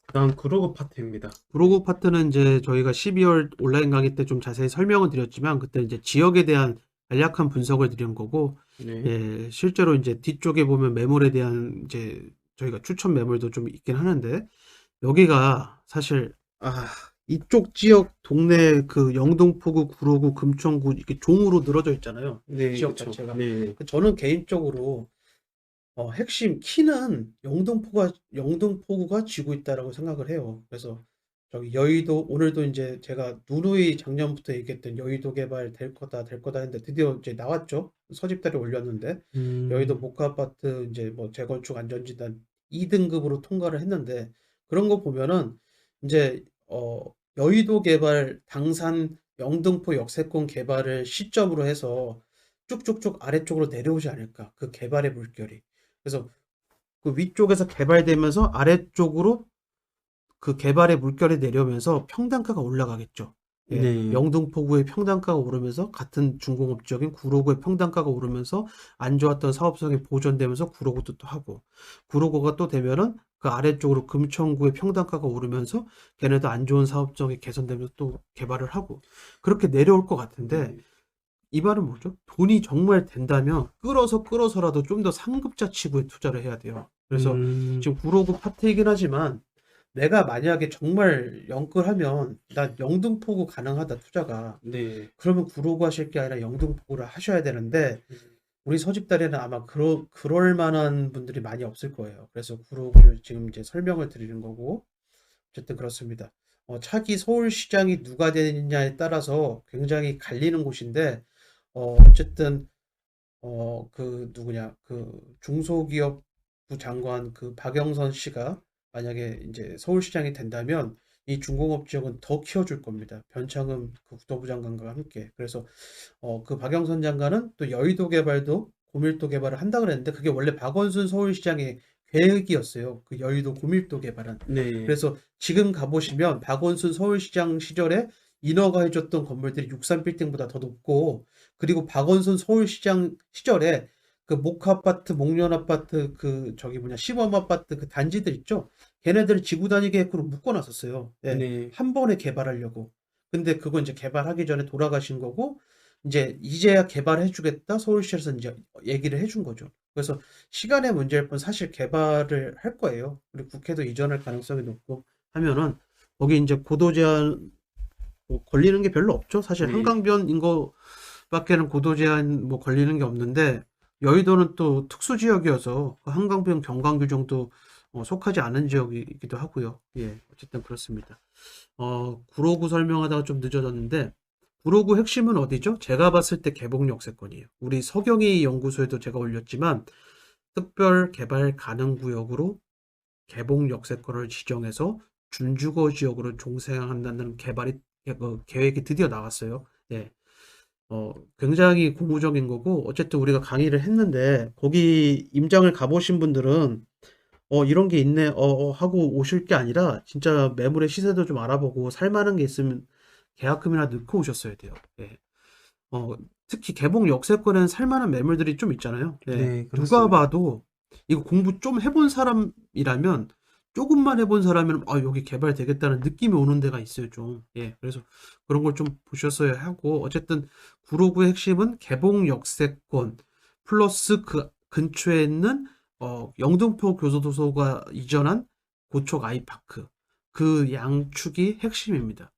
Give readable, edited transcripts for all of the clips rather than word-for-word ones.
그다음 구로구 파트입니다. 구로구 파트는 이제 저희가 12월 온라인 강의 때 좀 자세히 설명을 드렸지만 그때 이제 지역에 대한 간략한 분석을 드린 거고, 네. 예, 실제로 이제 뒤쪽에 보면 매물에 대한 이제 저희가 추천 매물도 좀 있긴 하는데, 여기가 사실 이쪽 지역 동네 그 영등포구, 구로구, 금천구 이렇게 종으로 늘어져 있잖아요. 네, 지역 그쵸. 자체가. 네. 저는 개인적으로 핵심 키는 영등포구가 쥐고 있다라고 생각을 해요. 그래서 저기 여의도 오늘도 이제 제가 누누이 작년부터 얘기했던 여의도 개발 될 거다 했는데 드디어 이제 나왔죠. 서집다리 올렸는데 여의도 음. 목가 아파트 이제 뭐 재건축 안전진단 2등급으로 통과를 했는데 그런 거 보면은 이제 여의도 개발 당산 영등포 역세권 개발을 시점으로 해서 쭉쭉쭉 아래쪽으로 내려오지 않을까. 그 개발의 물결이. 그래서 그 위쪽에서 개발되면서 아래쪽으로 그 개발의 물결이 내려오면서 평단가가 올라가겠죠. 예, 네. 영등포구의 평단가가 오르면서 같은 중공업지역인 구로구의 평단가가 오르면서 안 좋았던 사업성이 보존되면서 구로구도 또 하고 구로구가 또 되면은 그 아래쪽으로 금천구의 평단가가 오르면서 걔네도 안 좋은 사업성이 개선되면서 또 개발을 하고 그렇게 내려올 것 같은데 네. 이 말은 뭐죠? 돈이 정말 된다면 끌어서라도 좀 더 상급자 치고에 투자를 해야 돼요. 그래서 음. 지금 구로구 파트이긴 하지만 내가 만약에 정말 영끌하면 나 영등포구 가능하다 투자가 네. 그러면 구로구 하실 게 아니라 영등포구를 하셔야 되는데 음. 우리 서집단에는 아마 그럴 만한 분들이 많이 없을 거예요. 그래서 구로구를 지금 이제 설명을 드리는 거고 어쨌든 그렇습니다. 차기 서울시장이 누가 되느냐에 따라서 굉장히 갈리는 곳인데 어쨌든 그 누구냐 그 중소기업부 장관 그 박영선 씨가 만약에 이제 서울시장이 된다면 이 중공업 지역은 더 키워줄 겁니다. 변창흠 그 국토부 장관과 함께. 그래서 그 박영선 장관은 또 여의도 개발도 고밀도 개발을 한다 그랬는데 그게 원래 박원순 서울시장의 계획이었어요. 그 여의도 고밀도 개발은. 네. 그래서 지금 가보시면 박원순 서울시장 시절에 인허가 해줬던 건물들이 63빌딩보다 더 높고 그리고 박원순 서울시장 시절에 그 목아파트, 목련아파트, 그 저기 뭐냐 시범아파트 그 단지들 있죠? 걔네들 지구단위 계획으로 묶어놨었어요. 예, 네. 한 번에 개발하려고. 근데 그거 이제 개발하기 전에 돌아가신 거고 이제야 개발해주겠다 서울시에서 이제 얘기를 해준 거죠. 그래서 시간의 문제일 뿐 사실 개발을 할 거예요. 그리고 국회도 이전할 가능성이 높고 하면은 거기 이제 고도 제한 뭐 걸리는 게 별로 없죠. 사실 네. 한강변인 거밖에는 고도 제한 뭐 걸리는 게 없는데 여의도는 또 특수 지역이어서 그 한강변 경관 규정도 속하지 않은 지역이기도 하고요. 예, 어쨌든 그렇습니다. 구로구 설명하다가 좀 늦어졌는데 구로구 핵심은 어디죠? 제가 봤을 때 개봉 역세권이에요. 우리 서경희 연구소에도 제가 올렸지만 특별 개발 가능 구역으로 개봉 역세권을 지정해서 준주거 지역으로 종생한다는 계획이 드디어 나왔어요. 네. 굉장히 고무적인 거고 어쨌든 우리가 강의를 했는데 거기 임장을 가보신 분들은 이런 게 있네 하고 오실 게 아니라 진짜 매물의 시세도 좀 알아보고 살 만한 게 있으면 계약금이나 넣고 오셨어야 돼요. 예. 어, 특히 개봉 역세권에는 살 만한 매물들이 좀 있잖아요. 예. 네, 누가 그렇습니다. 봐도 이거 공부 좀 해본 사람이라면 조금만 해본 사람이면 여기 개발되겠다는 느낌이 오는 데가 있어요, 좀. 예. 그래서 그런 걸 좀 보셨어야 하고 어쨌든 구로구의 핵심은 개봉 역세권 플러스 그 근처에 있는 영등포 교도소가 이전한 고척 아이파크 그 양축이 핵심입니다.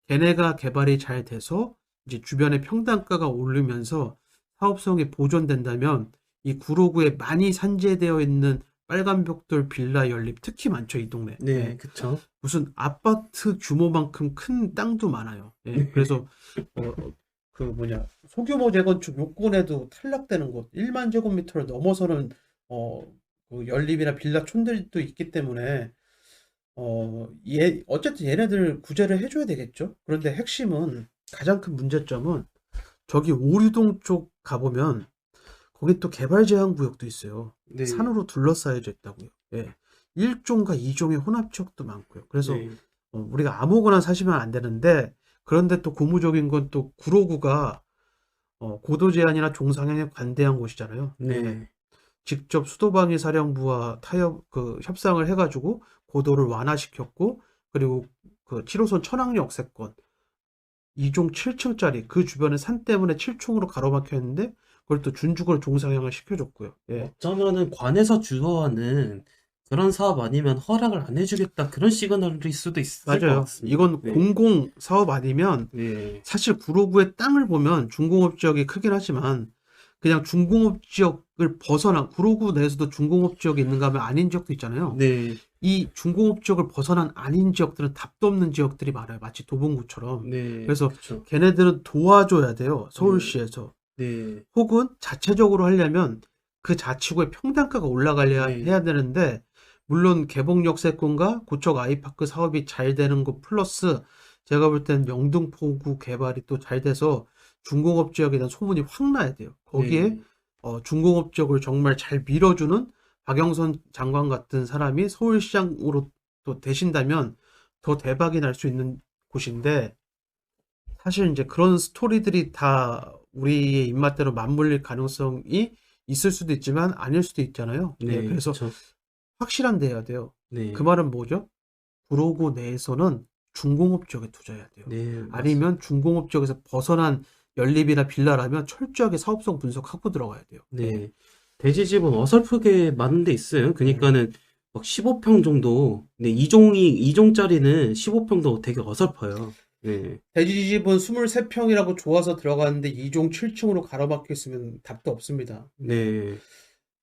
걔네가 개발이 잘 돼서 이제 주변의 평단가가 오르면서 사업성이 보존된다면 이 구로구에 많이 산재되어 있는 빨간 벽돌 빌라 연립 특히 많죠, 이 동네. 네, 예. 그쵸. 무슨 아파트 규모만큼 큰 땅도 많아요. 예. 네. 그래서 어, 그 뭐냐 소규모 재건축 요건에도 탈락되는 곳 1만 제곱미터를 넘어서는 어, 그 연립이나 빌라 촌들도 있기 때문에 어쨌든 얘네들 구제를 해줘야 되겠죠. 그런데 핵심은 가장 큰 문제점은 저기 오류동 쪽 가보면 거기 또 개발 제한 구역도 있어요. 네. 산으로 둘러싸여져 있다고요. 예. 1종과 2종의 혼합 지역도 많고요. 그래서 네. 우리가 아무거나 사시면 안 되는데 그런데 또 고무적인 건 또 구로구가 고도 제한이나 종상향에 관대한 곳이잖아요. 예. 네. 직접 수도방위 사령부와 타협 협상을 해가지고 고도를 완화시켰고, 그리고 그 7호선 천왕리 역세권 2종 7층짜리 그 주변에 산 때문에 7총으로 가로막혀 있는데 그걸 또 준축을 종상향을 시켜줬고요. 예, 어쩌면은 관에서 주도하는 그런 사업 아니면 허락을 안 해주겠다 그런 시그널일 수도 있을 것 맞아요. 같습니다. 이건 네, 공공 사업 아니면 네, 사실 구로구의 땅을 보면 중공업 지역이 크긴 하지만 그냥 중공업 지역을 벗어난 구로구 내에서도 중공업 지역이 있는가 하면 아닌 지역도 있잖아요. 네, 이 중공업 지역을 벗어난 아닌 지역들은 답도 없는 지역들이 많아요. 마치 도봉구처럼. 네, 그래서 그쵸. 걔네들은 도와줘야 돼요. 네, 서울시에서. 네, 혹은 자체적으로 하려면 그 자치구의 평단가가 올라가야 네, 해야 되는데, 물론 개봉역세권과 고척 아이파크 사업이 잘 되는 것 플러스 제가 볼 땐 영등포구 개발이 또 잘 돼서 중공업 지역에 대한 소문이 확 나야 돼요. 거기에 네, 중공업 지역을 정말 잘 밀어주는 박영선 장관 같은 사람이 서울시장으로 또 되신다면 더 대박이 날 수 있는 곳인데, 사실 이제 그런 스토리들이 다 우리의 입맛대로 맞물릴 가능성이 있을 수도 있지만 아닐 수도 있잖아요. 예, 네, 그래서 그쵸. 확실한 데 해야 돼요. 그 네, 말은 뭐죠? 구로구 내에서는 중공업 지역에 투자해야 돼요. 네, 아니면 맞습니다. 중공업 지역에서 벗어난 연립이나 빌라라면 철저하게 사업성 분석하고 들어가야 돼요. 예, 네. 대지집은 어설프게 많은 데 있어요. 예. 그니까는 막 15평 정도, 네, 2종짜리는 15평도 되게 어설퍼요. 네, 대지집은 23평이라고 좋아서 들어갔는데 2종 7층으로 가로막혀 있으면 답도 없습니다. 예. 네,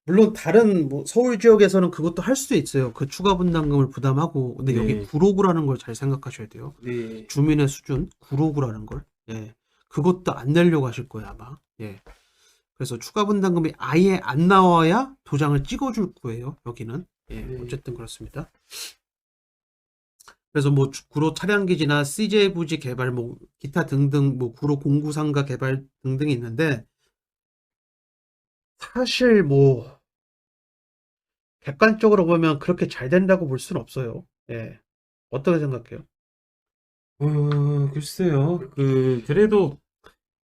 물론 다른 뭐 서울 지역에서는 그것도 할 수도 있어요. 그 추가 분담금을 부담하고. 근데 여기 네, 구로구라는 걸 잘 생각하셔야 돼요. 네, 주민의 수준 구로구라는 걸. 예. 그것도 안 내려고 하실 거예요, 아마. 예. 그래서 추가 분담금이 아예 안 나와야 도장을 찍어줄 거예요, 여기는. 예. 네, 어쨌든 그렇습니다. 그래서 뭐 구로 차량기지나 CJ 부지 개발, 뭐 기타 등등, 뭐 구로 공구상가 개발 등등이 있는데, 사실 뭐 객관적으로 보면 그렇게 잘 된다고 볼 수는 없어요. 예. 어떻게 생각해요? 글쎄요. 그래도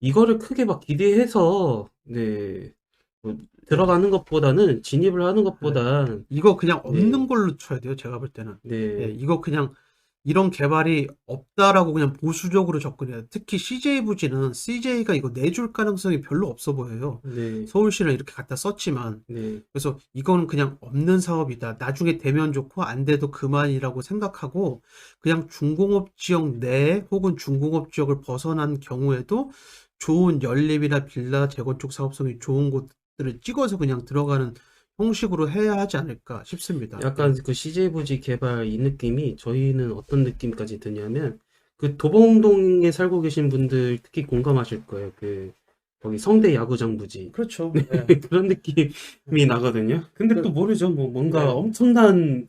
이거를 크게 막 기대해서, 네, 뭐 예. 들어가는 것보다는, 진입을 하는 예. 것보단, 이거 그냥 없는 네, 걸로 쳐야 돼요. 제가 볼 때는. 예. 네, 이거 그냥 이런 개발이 없다라고 그냥 보수적으로 접근해야 돼요. 특히 CJ 부지는 CJ가 이거 내줄 가능성이 별로 없어 보여요. 네, 서울시는 이렇게 갖다 썼지만. 네, 그래서 이거는 그냥 없는 사업이다. 나중에 되면 좋고 안 돼도 그만이라고 생각하고 그냥 중공업 지역 내에 혹은 중공업 지역을 벗어난 경우에도 좋은 연립이나 빌라 재건축 사업성이 좋은 곳들을 찍어서 그냥 들어가는 형식으로 해야 하지 않을까 싶습니다. 약간 예. 그 CJ 부지 개발 이 느낌이 저희는 어떤 느낌까지 드냐면 그 도봉동에 살고 계신 분들 특히 공감하실 거예요. 거기 성대 야구장 부지 그렇죠. 예. 그런 느낌이 나거든요. 근데 또 그, 모르죠. 뭐 뭔가 예. 엄청난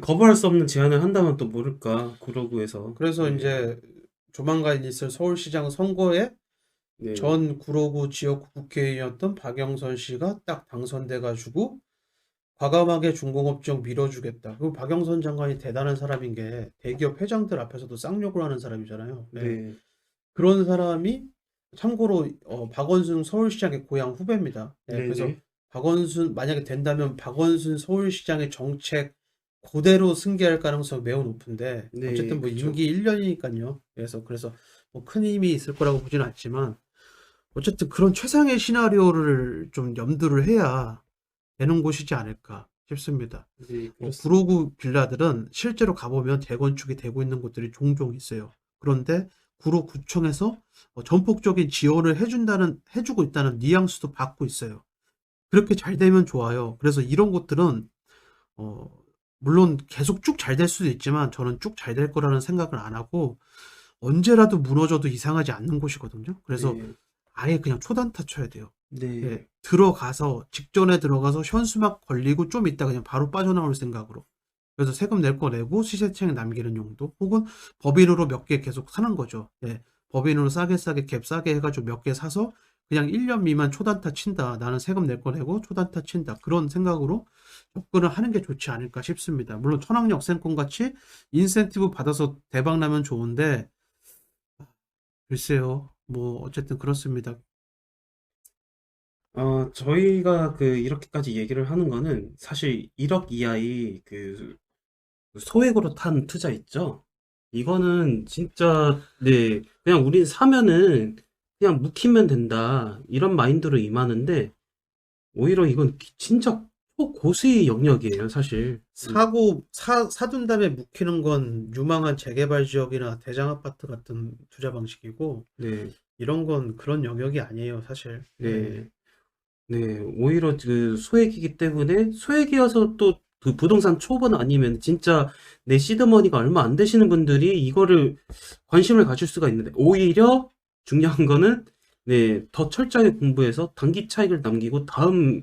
거부할 수 없는 제안을 한다면 또 모를까 구로구에서. 그래서 네, 이제 조만간 있을 서울시장 선거에 네, 전 구로구 지역구 국회의원이었던 박영선 씨가 딱 당선돼가지고 과감하게 중공업 지역 밀어주겠다. 그리고 박영선 장관이 대단한 사람인 게 대기업 회장들 앞에서도 쌍욕을 하는 사람이잖아요. 예. 네, 그런 사람이 참고로 박원순 서울시장의 고향 후배입니다. 예. 네, 그래서 네, 박원순 만약에 된다면 박원순 서울시장의 정책 그대로 승계할 가능성이 매우 높은데 네, 어쨌든 뭐 그쵸. 임기 1년이니까요. 그래서 뭐 큰 힘이 있을 거라고 보지는 않지만 어쨌든 그런 최상의 시나리오를 좀 염두를 해야 되는 곳이지 않을까 싶습니다. 네, 그렇습니다. 구로구 빌라들은 실제로 가보면 재건축이 되고 있는 곳들이 종종 있어요. 그런데 구로구청에서 전폭적인 지원을 해주고 있다는 뉘앙스도 받고 있어요. 그렇게 잘 되면 좋아요. 그래서 이런 곳들은, 어, 물론 계속 쭉 잘 될 수도 있지만 저는 쭉 잘 될 거라는 생각을 안 하고 언제라도 무너져도 이상하지 않는 곳이거든요. 그래서 네, 아예 그냥 초단타 쳐야 돼요. 예, 네, 직전에 들어가서 현수막 걸리고 좀 있다 그냥 바로 빠져나올 생각으로. 그래서 세금 낼 거 내고 시세차익 남기는 용도, 혹은 법인으로 몇 개 계속 사는 거죠. 예, 법인으로 싸게 갭 싸게 해가지고 몇 개 사서 그냥 1년 미만 초단타 친다. 나는 세금 낼 거 내고 초단타 친다. 그런 생각으로 접근을 하는 게 좋지 않을까 싶습니다. 물론 천왕역생권 같이 인센티브 받아서 대박 나면 좋은데, 글쎄요. 뭐, 어쨌든 그렇습니다. 저희가 이렇게까지 얘기를 하는 거는 사실 1억 이하의 소액으로 탄 투자 있죠? 이거는 진짜, 네, 그냥 우린 사면은 그냥 묵히면 된다. 이런 마인드로 임하는데, 오히려 이건 진짜 초고수의 영역이에요, 사실. 사둔 다음에 묵히는 건 유망한 재개발 지역이나 대장 아파트 같은 투자 방식이고, 네, 이런 건 그런 영역이 아니에요, 사실. 예. 네, 네. 오히려 소액이기 때문에, 소액이어서 또 부동산 초본 아니면 진짜 내 시드머니가 얼마 안 되시는 분들이 이거를 관심을 가질 수가 있는데, 오히려 중요한 거는, 네, 더 철저하게 공부해서 단기 차익을 남기고 다음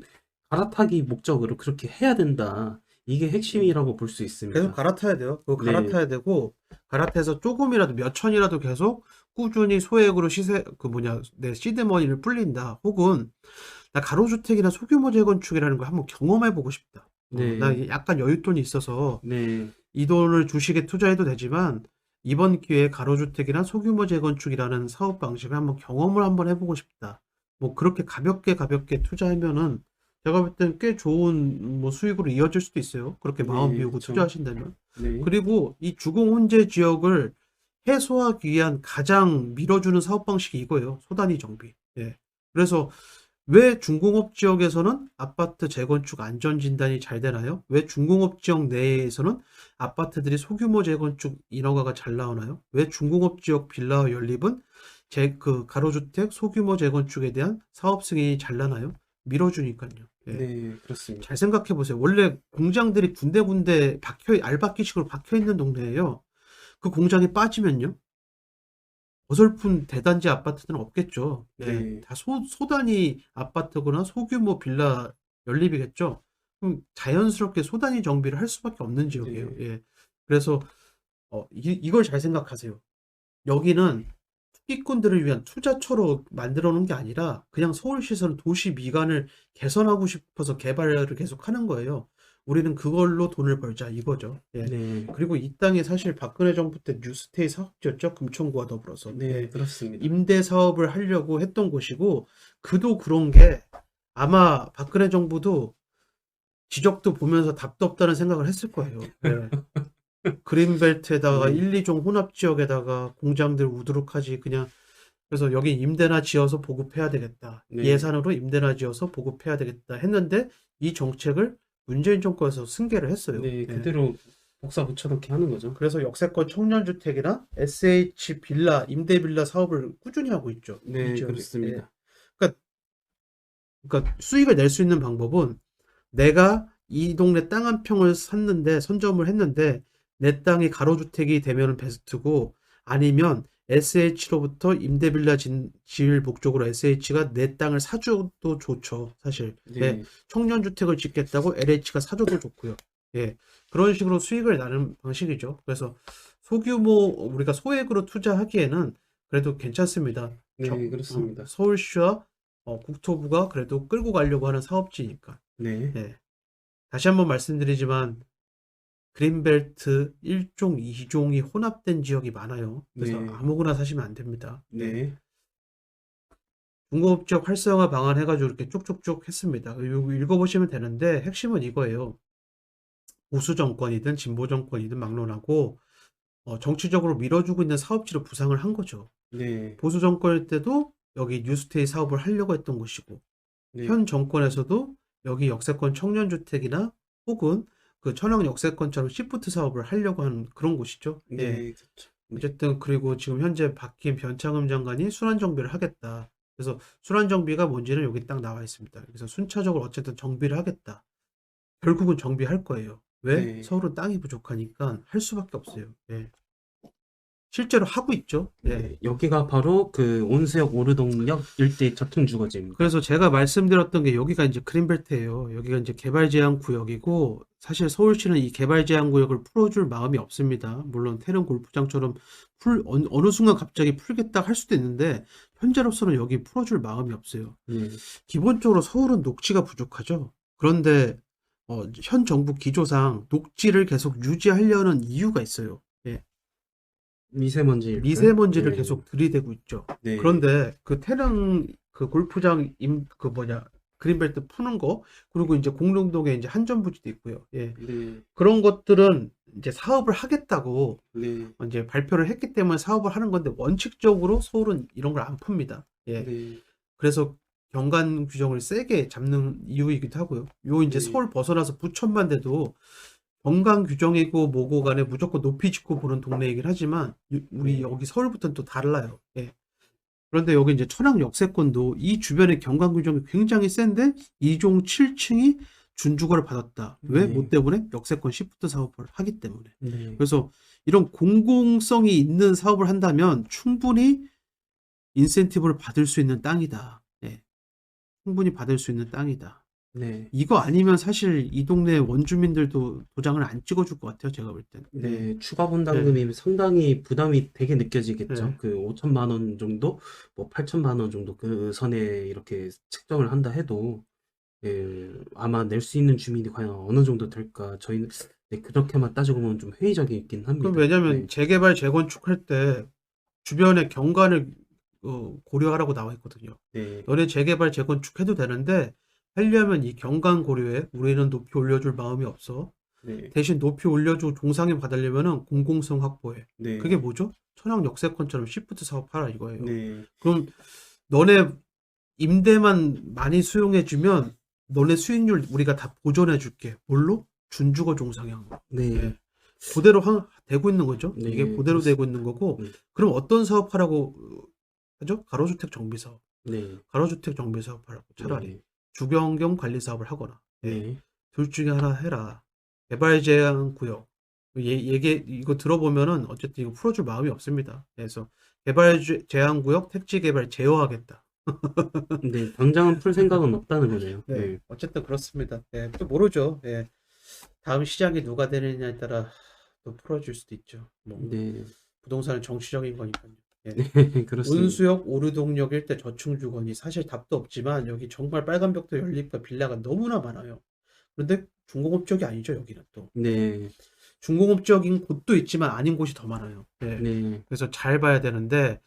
갈아타기 목적으로 그렇게 해야 된다. 이게 핵심이라고 볼 수 계속 있습니다. 갈아타야 돼요. 그거 네, 갈아타야 되고, 갈아타서 조금이라도 몇 천이라도 계속 꾸준히 소액으로 내 시드머니를 불린다. 혹은, 나 가로주택이나 소규모 재건축이라는 걸 한번 경험해보고 싶다. 네, 나 약간 여윳돈이 있어서 네, 이 돈을 주식에 투자해도 되지만, 이번 기회에 가로주택이나 소규모 재건축이라는 사업 방식을 경험을 한번 해보고 싶다. 뭐 그렇게 가볍게 투자하면은 제가 볼 땐 꽤 좋은 뭐 수익으로 이어질 수도 있어요. 그렇게 마음 네, 비우고 그쵸. 투자하신다면. 네, 그리고 이 주공 혼재 지역을 해소하기 위한 가장 밀어주는 사업 방식이 이거예요. 소단위 정비. 예. 그래서 왜 중공업 지역에서는 아파트 재건축 안전진단이 잘 되나요? 왜 중공업 지역 내에서는 아파트들이 소규모 재건축 인허가가 잘 나오나요? 왜 중공업 지역 빌라와 연립은 가로주택 소규모 재건축에 대한 사업 승인이 잘 나나요? 밀어주니까요. 예. 네, 그렇습니다. 잘 생각해 보세요. 원래 공장들이 군데군데 알박기식으로 박혀 있는 동네예요. 그 공장이 빠지면요. 어설픈 대단지 아파트는 없겠죠. 예, 네, 다 소단위 아파트거나 소규모 빌라 연립이겠죠. 그럼 자연스럽게 소단위 정비를 할 수밖에 없는 지역이에요. 네, 예. 그래서 이걸 잘 생각하세요. 여기는 투기꾼들을 위한 투자처로 만들어 놓은 게 아니라 그냥 서울시에서는 도시 미관을 개선하고 싶어서 개발을 계속 하는 거예요. 우리는 그걸로 돈을 벌자 이거죠. 예. 네, 그리고 이 땅이 사실 박근혜 정부 때 뉴스테이 사업지였죠. 금천구와 더불어서. 네, 예. 그렇습니다. 임대 사업을 하려고 했던 곳이고 그도 그런 게 아마 박근혜 정부도 지적도 보면서 답도 없다는 생각을 했을 거예요. 예. 그린벨트에다가 네, 1, 2종 혼합 지역에다가 공장들 우두룩하지 그냥 그래서 여기 임대나 지어서 보급해야 되겠다. 네, 예산으로 임대나 지어서 보급해야 되겠다 했는데 이 정책을 문재인 정권에서 승계를 했어요. 네, 예. 그대로 복사 붙여넣기 하는 거죠. 그래서 역세권 청년주택이나 SH 빌라, 임대 빌라 사업을 꾸준히 하고 있죠. 이 네, 지역에. 예. 그렇습니다. 그러니까, 그러니까 수익을 낼 수 있는 방법은 내가 이 동네 땅 한 평을 선점을 했는데 내 땅이 가로주택이 되면 베스트고 아니면 SH로부터 임대빌라 지을 목적으로 SH가 내 땅을 사줘도 좋죠. 사실. 예. 네, 청년주택을 짓겠다고 LH가 사줘도 좋고요. 예. 그런 식으로 수익을 나는 방식이죠. 그래서 우리가 소액으로 투자하기에는 그래도 괜찮습니다. 네, 그렇습니다. 서울시와 국토부가 그래도 끌고 가려고 하는 사업지니까. 네, 예. 다시 한번 말씀드리지만 그린벨트 1종, 2종이 혼합된 지역이 많아요. 그래서 네, 아무거나 사시면 안 됩니다. 예. 네, 중공업지역 활성화 방안 해가지고 이렇게 쭉쭉쭉 했습니다. 이거 읽어보시면 되는데 핵심은 이거예요. 보수 정권이든 진보 정권이든 막론하고 정치적으로 밀어주고 있는 사업지로 부상을 한 거죠. 네, 보수 정권일 때도 여기 뉴스테이 사업을 하려고 했던 곳이고 네, 현 정권에서도 여기 역세권 청년주택이나 혹은 그 천왕 역세권처럼 시프트 사업을 하려고 하는 그런 곳이죠. 예. 네, 그렇죠. 네, 어쨌든 그리고 지금 현재 바뀐 변창흠 장관이 순환 정비를 하겠다. 그래서 순환 정비가 뭔지는 여기 딱 나와 있습니다. 그래서 순차적으로 어쨌든 정비를 하겠다. 결국은 정비할 거예요. 왜? 네, 서울은 땅이 부족하니까 할 수밖에 없어요. 예. 실제로 하고 있죠. 예. 네. 여기가 바로 온수역 오르동역 일대 저층주거지입니다. 그래서 제가 말씀드렸던 게 여기가 이제 그린벨트예요. 여기가 이제 개발 제한 구역이고 사실 서울시는 이 개발 제한 구역을 풀어줄 마음이 없습니다. 물론 태릉 골프장처럼 어느 순간 갑자기 풀겠다 할 수도 있는데 현재로서는 여기 풀어줄 마음이 없어요. 네, 기본적으로 서울은 녹지가 부족하죠. 그런데 현 정부 기조상 녹지를 계속 유지하려는 이유가 있어요. 예. 미세먼지일까요? 미세먼지를 네, 계속 들이대고 있죠. 네, 그런데 그 태릉 그 골프장 그린벨트 푸는 거, 그리고 이제 공릉동에 이제 한전부지도 있고요. 예. 네. 그런 것들은 이제 사업을 하겠다고 네. 이제 발표를 했기 때문에 사업을 하는 건데 원칙적으로 서울은 이런 걸 안 풉니다. 예. 네. 그래서 경관 규정을 세게 잡는 이유이기도 하고요. 요 이제 네. 서울 벗어나서 부천만 돼도 경관 규정이고 뭐고 간에 무조건 높이 짓고 보는 동네이긴 하지만 우리 네. 여기 서울부터는 또 달라요. 예. 그런데 여기 이제 천안 역세권도 이 주변에 경관 규정이 굉장히 센데 2종 7층이 준주거를 받았다. 왜? 네. 뭐 때문에? 역세권 시프트 사업을 하기 때문에. 네. 그래서 이런 공공성이 있는 사업을 한다면 충분히 인센티브를 받을 수 있는 땅이다. 예. 충분히 받을 수 있는 땅이다. 네. 이거 아니면 사실 이 동네 원주민들도 도장을 안 찍어줄 것 같아요. 제가 볼 땐. 네, 추가 분담금이 상당히 부담이 되게 느껴지겠죠. 네. 그 5천만 원 정도, 뭐 8천만 원 정도 그 선에 이렇게 책정을 한다 해도, 예, 아마 낼 수 있는 주민이 과연 어느 정도 될까? 저희는 네, 그렇게만 따지고 보면 좀 회의적이긴 그럼 합니다. 왜냐면 네, 재개발 재건축할 때 주변에 경관을 고려하라고 나와 있거든요. 네, 너네 재개발 재건축해도 되는데 하려면 이 경관 고려에 우리는 높이 올려줄 마음이 없어. 네, 대신 높이 올려주고 종상에 받으려면은 공공성 확보해. 네, 그게 뭐죠? 천황 역세권처럼 시프트 사업하라 이거예요. 네, 그럼 너네 임대만 많이 수용해주면 너네 수익률 우리가 다 보존해줄게. 뭘로? 준주거 종상향. 네, 네. 그대로 되고 있는 거죠. 네, 이게 그대로 되고 있는 거고. 네, 그럼 어떤 사업하라고 하죠? 가로주택 정비 사업. 네, 가로주택 정비 사업하라고 차라리 네, 주변경 관리 사업을 하거나. 예. 네, 둘 중에 하나 해라. 개발 제한 구역. 이거 들어보면은 어쨌든 이거 풀어줄 마음이 없습니다. 그래서 개발 제한 구역 택지 개발 제어하겠다. 네, 당장은 풀 생각은 없다는 거네요. 네, 네, 어쨌든 그렇습니다. 예, 또 모르죠. 예, 다음 시장이 누가 되느냐에 따라 또 풀어줄 수도 있죠. 뭐 네, 부동산은 정치적인 거니까요. 예. 네, 그렇습니다. 운수역 오류동역 일대 저층 주거니 사실 답도 없지만 여기 정말 빨간 벽도 연립과 빌라가 너무나 많아요. 그런데 중공업 지역이 아니죠. 여기는 또 네, 중공업 지역인 곳도 있지만 아닌 곳이 더 많아요. 예. 네, 그래서 잘 봐야 되는데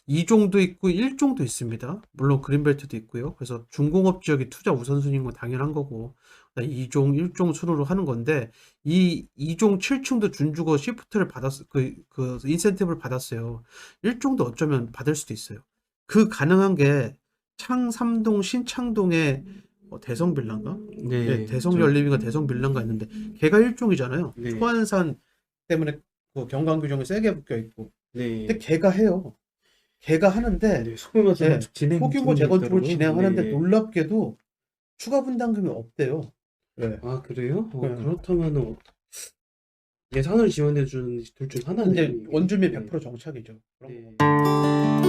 2종도 있고 1종도 있습니다. 물론 그린벨트도 있고요. 그래서 중공업 지역이 투자 우선순위인 건 당연한 거고 2종, 1종 순으로 하는 건데 이 2종 7층도 준주거 시프트를 그 인센티브를 받았어요. 1종도 어쩌면 받을 수도 있어요. 그 가능한 게 창삼동 신창동에 대성빌라인가? 네, 네, 대성연립인가 대성빌라인가 있는데 걔가 1종이잖아요. 네. 초안산 때문에 그 경관 규정이 세게 묶여 있고 네, 근데 걔가 해요. 걔가 하는데 네, 소규모 네, 재건축 진행 소규모 중에 재건축을 있더라고요. 진행하는데 네. 놀랍게도 추가 분담금이 없대요. 네. 아, 그래요? 네. 그렇다면은 예산을 지원해 주는 둘 중 하나네요. 근데 이게. 원주민 네. 100% 정착이죠. 그런 거. 네.